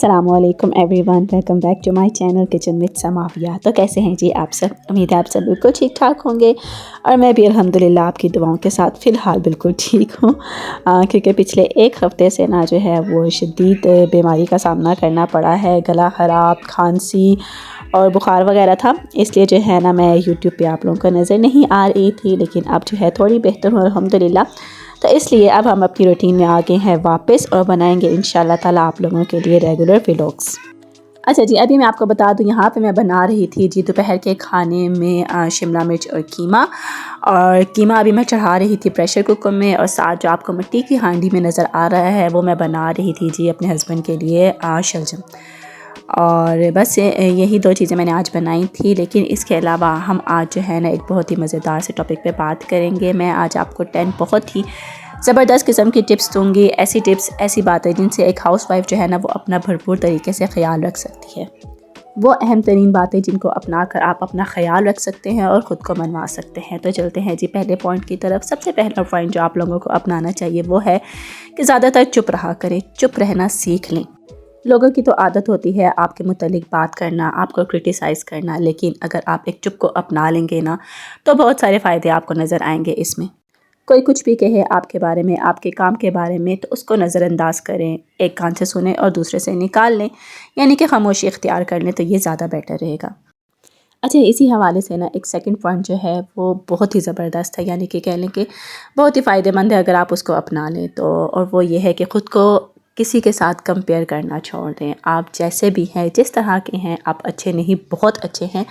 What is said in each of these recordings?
अस्सलामुअलैकुम everyone, welcome back to my channel kitchen with Samavia. तो कैसे हैं जी आप सब? उम्मीद है आप सब बिल्कुल ठीक ठाक होंगे और मैं भी अल्हम्दुलिल्लाह आपकी दुआओं के साथ फ़िलहाल बिल्कुल ठीक हूँ। क्योंकि पिछले एक हफ़्ते से ना जो है वो शदीद बीमारी का सामना करना पड़ा है। गला ख़राब, खांसी और बुखार वगैरह था, इसलिए जो है ना मैं यूट्यूब पे आप लोगों को नज़र नहीं आ रही थी, लेकिन अब जो है थोड़ी बेहतर हूँ अल्हम्दुलिल्लाह। तो इसलिए अब हम अपनी रूटीन में आ गए हैं वापस और बनाएंगे इंशाल्लाह ताला आप लोगों के लिए रेगुलर व्लॉग्स। अच्छा जी, अभी मैं आपको बता दूं, यहाँ पे मैं बना रही थी जी दोपहर के खाने में शिमला मिर्च और कीमा अभी मैं चढ़ा रही थी प्रेशर कुकर में, और साथ जो आपको मिट्टी की हांडी में नज़र आ रहा है वो मैं बना रही थी जी अपने हस्बैंड के लिए शलजम। और बस यही दो चीज़ें मैंने आज बनाई थी। लेकिन इसके अलावा हम आज जो है ना एक बहुत ही मज़ेदार से टॉपिक पे बात करेंगे। मैं आज आपको 10 बहुत ही ज़बरदस्त किस्म की टिप्स दूँगी, ऐसी टिप्स, ऐसी बातें जिनसे एक हाउसवाइफ जो है ना वो अपना भरपूर तरीके से ख्याल रख सकती है। वो अहम तरीन बातें जिनको अपना कर आप अपना ख्याल रख सकते हैं और ख़ुद को मनवा सकते हैं। तो चलते हैं जी पहले पॉइंट की तरफ। सबसे पहला पॉइंट जो आप लोगों को अपनाना चाहिए वो है कि ज़्यादातर चुप रहा करें, चुप रहना सीख लें। लोगों की तो आदत होती है आपके मुतालिक बात करना, आपको क्रिटिसाइज़ करना, लेकिन अगर आप एक चुप को अपना लेंगे ना तो बहुत सारे फ़ायदे आपको नज़र आएंगे इसमें। कोई कुछ भी कहे आपके बारे में, आपके काम के बारे में, तो उसको नज़रअंदाज करें, एक कान से सुने और दूसरे से निकाल लें, यानी कि खामोशी इख्तियार कर लें, तो ये ज़्यादा बेटर रहेगा। अच्छा, इसी हवाले से ना एक सेकंड पॉइंट जो है वो बहुत ही ज़बरदस्त है, यानी कि कह लें कि बहुत ही फ़ायदेमंद है अगर आप उसको अपना लें तो, और वो ये है कि ख़ुद को किसी के साथ कंपेयर करना छोड़ दें। आप जैसे भी हैं, जिस तरह के हैं, आप अच्छे नहीं बहुत अच्छे हैं,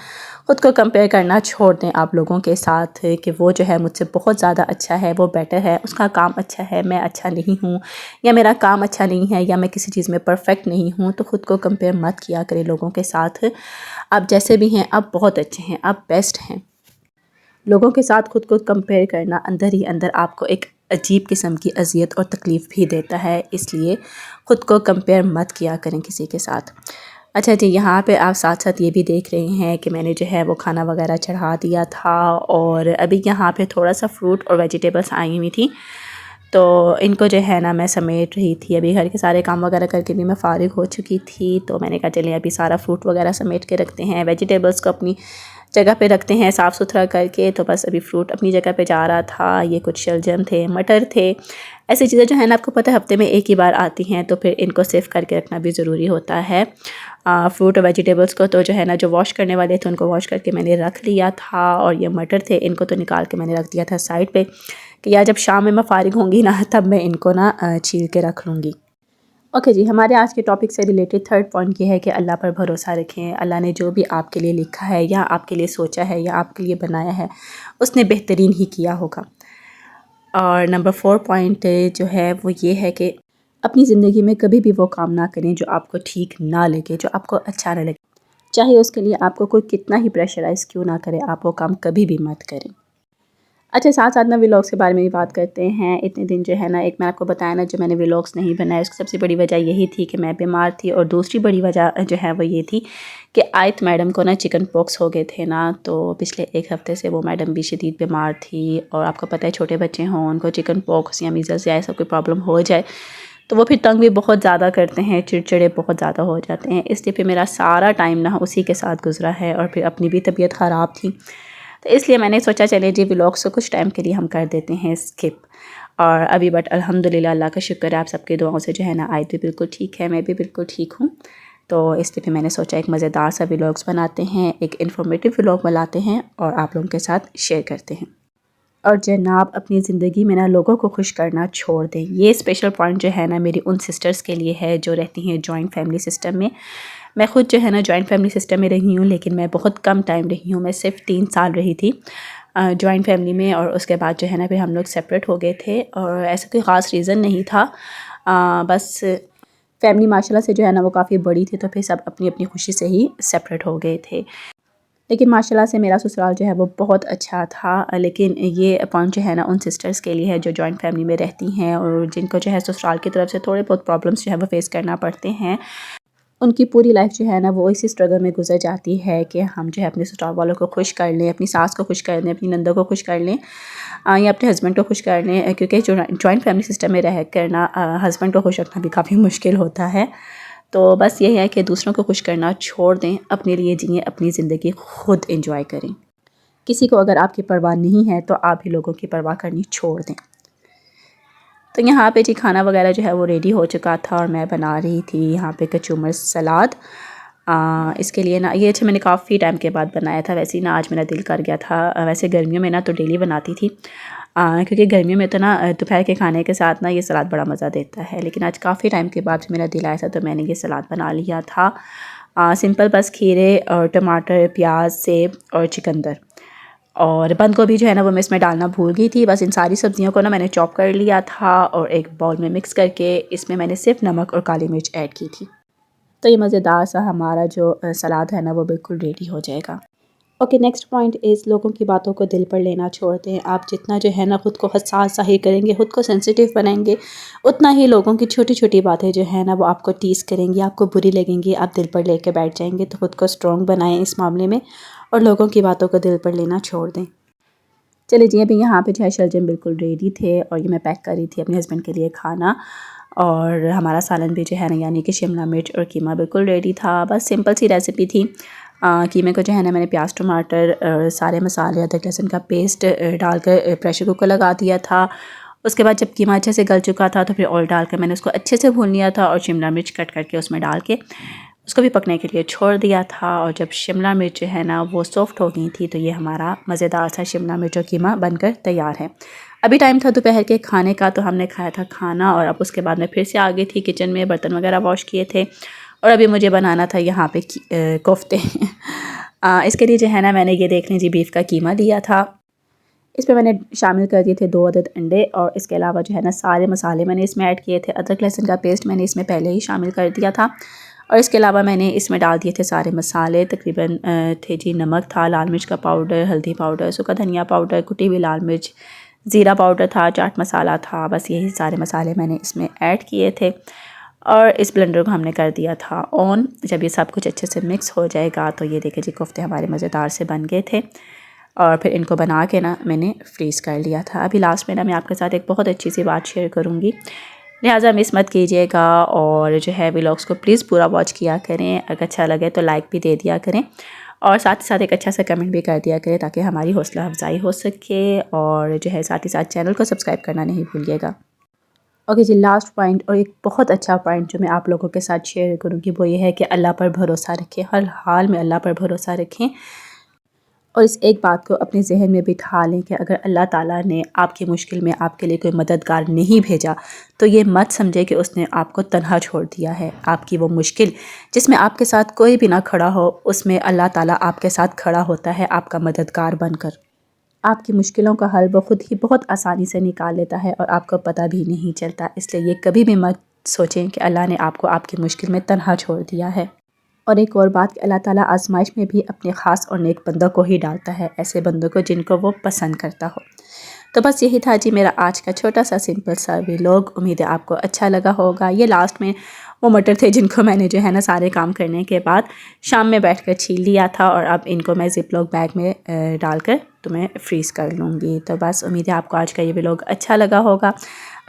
ख़ुद को कंपेयर करना छोड़ दें आप लोगों के साथ कि वो जो है मुझसे बहुत ज़्यादा अच्छा है, वो बेटर है, उसका काम अच्छा है, मैं अच्छा नहीं हूँ, या मेरा काम अच्छा नहीं है, या मैं किसी चीज़ में परफेक्ट नहीं हूँ। तो ख़ुद को कंपेयर मत किया करें लोगों के साथ। आप जैसे भी हैं आप बहुत अच्छे हैं, आप बेस्ट हैं। लोगों के साथ ख़ुद को कंपेयर करना अंदर ही अंदर आपको एक अजीब किस्म की अज़ियत और तकलीफ़ भी देता है, इसलिए ख़ुद को कंपेयर मत किया करें किसी के साथ। अच्छा जी, यहाँ पे आप साथ साथ ये भी देख रहे हैं कि मैंने जो है वो खाना वगैरह चढ़ा दिया था, और अभी यहाँ पे थोड़ा सा फ्रूट और वेजिटेबल्स आई हुई थी, तो इनको जो है ना मैं समेट रही थी। अभी घर के सारे काम वगैरह करके भी मैं फ़ारिग हो चुकी थी, तो मैंने कहा चलिए अभी सारा फ्रूट वगैरह समेट के रखते हैं, वेजिटेबल्स को अपनी जगह पे रखते हैं साफ़ सुथरा करके। तो बस अभी फ्रूट अपनी जगह पे जा रहा था। ये कुछ शलजम थे, मटर थे, ऐसी चीज़ें जो है ना आपको पता है हफ्ते में एक ही बार आती हैं, तो फिर इनको सेव करके रखना भी ज़रूरी होता है। फ्रूट और वेजिटेबल्स को तो जो है ना जो वॉश करने वाले थे उनको वॉश करके मैंने रख लिया था, और ये मटर थे इनको तो निकाल के मैंने रख दिया था साइड पे कि यार जब शाम में मैं फ़ारिग होंगी ना तब मैं इनको ना छील के रख लूँगी। ओके जी, हमारे आज के टॉपिक से रिलेटेड थर्ड पॉइंट ये है कि अल्लाह पर भरोसा रखें। अल्लाह ने जो भी आपके लिए लिखा है या आपके लिए सोचा है या आपके लिए बनाया है, उसने बेहतरीन ही किया होगा। और नंबर 4 पॉइंट जो है वो ये है कि अपनी ज़िंदगी में कभी भी वो काम ना करें जो आपको ठीक ना लगे, जो आपको अच्छा ना लगे, चाहे उसके लिए आपको कोई कितना ही प्रेशराइज़ क्यों ना करे, आप वो काम कभी भी मत करें। अच्छा, साथ साथ ना व्लॉग्स के बारे में भी बात करते हैं। इतने दिन जो है ना, एक मैं आपको बताया ना जो मैंने व्लॉग्स नहीं बनाए, उसकी सबसे बड़ी वजह यही थी कि मैं बीमार थी, और दूसरी बड़ी वजह जो है वो ये थी कि आयत मैडम को ना चिकन पॉक्स हो गए थे ना, तो पिछले एक हफ़्ते से वो मैडम भी शदीद बीमार थी। और आपको पता है छोटे बच्चे हों, उनको चिकन पॉक्स या मीज़ल्स या ऐसा कोई प्रॉब्लम हो जाए तो वो फिर तंग भी बहुत ज़्यादा करते हैं, चिड़चिड़े बहुत ज़्यादा हो जाते हैं। इसलिए फिर मेरा सारा टाइम ना उसी के साथ गुजरा है, और फिर अपनी भी तबीयत ख़राब थी, तो इसलिए मैंने सोचा चलिए जी व्लॉग्स को कुछ टाइम के लिए हम कर देते हैं स्किप। और अभी बट अल्हम्दुलिल्लाह अल्लाह का शुक्र है आप सबकी दुआओं से जो है ना आयत भी बिल्कुल ठीक है, मैं भी बिल्कुल ठीक हूँ। तो इसलिए फिर मैंने सोचा एक मज़ेदार सा व्लॉग्स बनाते हैं, एक इन्फॉर्मेटिव व्लॉग बनाते हैं और आप लोगों के साथ शेयर करते हैं। और जनाब अपनी ज़िंदगी में ना लोगों को खुश करना छोड़ दें। ये स्पेशल पॉइंट जो है ना मेरी उन सिस्टर्स के लिए है जो रहती हैं जॉइंट फैमिली सिस्टम में। मैं ख़ुद जो है ना जॉइंट फैमिली सिस्टम में रही हूँ, लेकिन मैं बहुत कम टाइम रही हूँ। मैं सिर्फ 3 साल रही थी जॉइंट फैमिली में, और उसके बाद जो है ना फिर हम लोग सेपरेट हो गए थे, और ऐसा कोई ख़ास रीज़न नहीं था। बस फैमिली माशाल्लाह से जो है ना वो काफ़ी बड़ी थी, तो फिर सब अपनी अपनी खुशी से ही सेपरेट हो गए थे। लेकिन माशाल्लाह से मेरा ससुराल जो है वो बहुत अच्छा था। लेकिन ये पॉइंट जो है ना उन सिस्टर्स के लिए है जो जॉइंट फैमिली में रहती हैं और जिनको जो है ससुराल की तरफ से थोड़े बहुत प्रॉब्लम्स जो है वो फेस करना पड़ते हैं। उनकी पूरी लाइफ जो है ना वो इसी स्ट्रगल में गुजर जाती है कि हम जो है अपने ससुराल वालों को खुश कर लें, अपनी सास को खुश कर लें, अपनी नंदों को खुश कर लें, या अपने हस्बैंड को खुश कर लें। क्योंकि जो जॉइंट फैमिली सिस्टम में रह कर ना हस्बैंड को खुश रखना भी काफ़ी मुश्किल होता है। तो बस यही है कि दूसरों को खुश करना छोड़ दें, अपने लिए जिएं, अपनी ज़िंदगी खुद एंजॉय करें। किसी को अगर आपकी परवाह नहीं है तो आप भी लोगों की परवाह करनी छोड़ दें। तो यहाँ पे जी खाना वगैरह जो है वो रेडी हो चुका था और मैं बना रही थी यहाँ पे कचूमर सलाद। इसके लिए ना ये अच्छा मैंने काफ़ी टाइम के बाद बनाया था। वैसे ही ना आज मेरा दिल कर गया था। वैसे गर्मियों में ना तो डेली बनाती थी, क्योंकि गर्मियों में तो ना दोपहर के खाने के साथ ना ये सलाद बड़ा मज़ा देता है। लेकिन आज काफ़ी टाइम के बाद मेरा दिल आया था तो मैंने ये सलाद बना लिया था। सिंपल बस खीरे और टमाटर, प्याज, सेब और चुकंदर और बंद गोभी जो है ना वो मैं इसमें डालना भूल गई थी। बस इन सारी सब्जियों को ना मैंने चॉप कर लिया था और एक बाउल में मिक्स करके इसमें मैंने सिर्फ नमक और काली मिर्च ऐड की थी। तो ये मज़ेदार सा हमारा जो सलाद है ना वो बिल्कुल रेडी हो जाएगा। ओके, नेक्स्ट पॉइंट इज़ लोगों की बातों को दिल पर लेना छोड़ दें। आप जितना जो है ना ख़ुद को हसास सही करेंगे, ख़ुद को सेंसिटिव बनाएंगे, उतना ही लोगों की छोटी छोटी बातें जो है ना वो आपको टीज़ करेंगी, आपको बुरी लगेंगी, आप दिल पर लेके बैठ जाएंगे। तो ख़ुद को स्ट्रॉन्ग बनाएं इस मामले में और लोगों की बातों को दिल पर लेना छोड़ दें। चलिए जी, अभी यहाँ पे जो है शलजम बिल्कुल रेडी थे और ये मैं पैक कर रही थी अपने हस्बैंड के लिए खाना। और हमारा सालन भी जो है ना यानी कि शिमला मिर्च और कीमा बिल्कुल रेडी था। बस सिंपल सी रेसिपी थी। कीमे को जो है ना मैंने प्याज, टमाटर, सारे मसाले, अदरक लहसुन का पेस्ट डालकर प्रेशर कुकर लगा दिया था। उसके बाद जब कीमा अच्छे से गल चुका था तो फिर ऑयल डालकर मैंने उसको अच्छे से भून लिया था और शिमला मिर्च कट करके उसमें डाल के उसको भी पकने के लिए छोड़ दिया था। और जब शिमला मिर्च है ना वो सॉफ्ट हो गई थी तो ये हमारा मज़ेदार सा शिमला मिर्च और कीमा बनकर तैयार है। अभी टाइम था दोपहर के खाने का तो हमने खाया था खाना और अब उसके बाद मैं फिर से आ गई थी किचन में, बर्तन वगैरह वॉश किए थे और अभी मुझे बनाना था यहाँ पे कोफ्ते। इसके लिए जो है ना मैंने ये देख लीजिए बीफ का कीमा लिया था। इसमें मैंने शामिल कर दिए थे 2 अदद अंडे और इसके अलावा जो है ना सारे मसाले मैंने इसमें ऐड किए थे। अदरक लहसुन का पेस्ट मैंने इसमें पहले ही शामिल कर दिया था और इसके अलावा मैंने इसमें डाल दिए थे सारे मसाले। तकरीबन थे जी, नमक था, लाल मिर्च का पाउडर, हल्दी पाउडर, सूखा धनिया पाउडर, कुटी हुई लाल मिर्च, ज़ीरा पाउडर था, चाट मसाला था। बस यही सारे मसाले मैंने इसमें ऐड किए थे और इस ब्लेंडर को हमने कर दिया था ऑन। जब ये सब कुछ अच्छे से मिक्स हो जाएगा तो ये देखिए जी कोफ्ते हमारे मज़ेदार से बन गए थे और फिर इनको बना के ना मैंने फ्रीज़ कर लिया था। अभी लास्ट में ना मैं आपके साथ एक बहुत अच्छी सी बात शेयर करूँगी, लिहाजा मिस मत कीजिएगा और जो है व्लॉग्स को प्लीज़ पूरा वॉच किया करें। अगर अच्छा लगे तो लाइक भी दे दिया करें और साथ ही साथ एक अच्छा सा कमेंट भी कर दिया करें ताकि हमारी हौसला अफजाई हो सके और जो है साथ ही साथ चैनल को सब्सक्राइब करना नहीं भूलिएगा। ओके जी, लास्ट पॉइंट और एक बहुत अच्छा पॉइंट जो मैं आप लोगों के साथ शेयर करूँगी वो ये है कि अल्लाह पर भरोसा रखें, हर हाल में अल्लाह पर भरोसा रखें और इस एक बात को अपने जहन में बिठा लें कि अगर अल्लाह ताला ने आपकी मुश्किल में आपके लिए कोई मददगार नहीं भेजा तो ये मत समझे कि उसने आपको तन्हा छोड़ दिया है। आपकी वो मुश्किल जिसमें आपके साथ कोई भी ना खड़ा हो, उसमें अल्लाह ताला आपके साथ खड़ा होता है आपका मददगार बनकर। आपकी मुश्किलों का हल वो खुद ही बहुत आसानी से निकाल लेता है और आपको पता भी नहीं चलता। इसलिए ये कभी भी मत सोचें कि अल्लाह ने आपको आपकी मुश्किल में तन्हा छोड़ दिया है। और एक और बात कि अल्लाह ताला आजमाइश में भी अपने ख़ास और नेक बंदों को ही डालता है, ऐसे बंदों को जिनको वो पसंद करता हो। तो बस यही था जी मेरा आज का छोटा सा सिंपल सा व्लॉग। उम्मीद है आपको अच्छा लगा होगा। ये लास्ट में वो मटर थे जिनको मैंने जो है ना सारे काम करने के बाद शाम में बैठकर छील लिया था और अब इनको मैं ज़िप-लॉक बैग में डालकर तो मैं फ्रीज़ कर लूँगी। तो बस उम्मीद है आपको आज का ये व्लॉग अच्छा लगा होगा।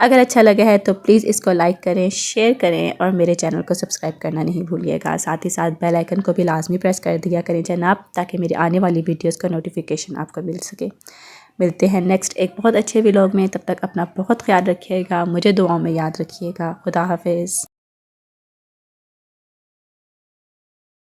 अगर अच्छा लगा है तो प्लीज़ इसको लाइक करें, शेयर करें और मेरे चैनल को सब्सक्राइब करना नहीं भूलिएगा। साथ ही साथ बेल आइकन को भी लाजमी प्रेस कर दिया करें जनाब, ताकि मेरी आने वाली वीडियोज़ का नोटिफिकेशन आपको मिल सके। मिलते हैं नेक्स्ट एक बहुत अच्छे व्लॉग में। तब तक अपना बहुत ख्याल रखिएगा, मुझे दुआओं में याद रखिएगा। खुदा हाफिज़।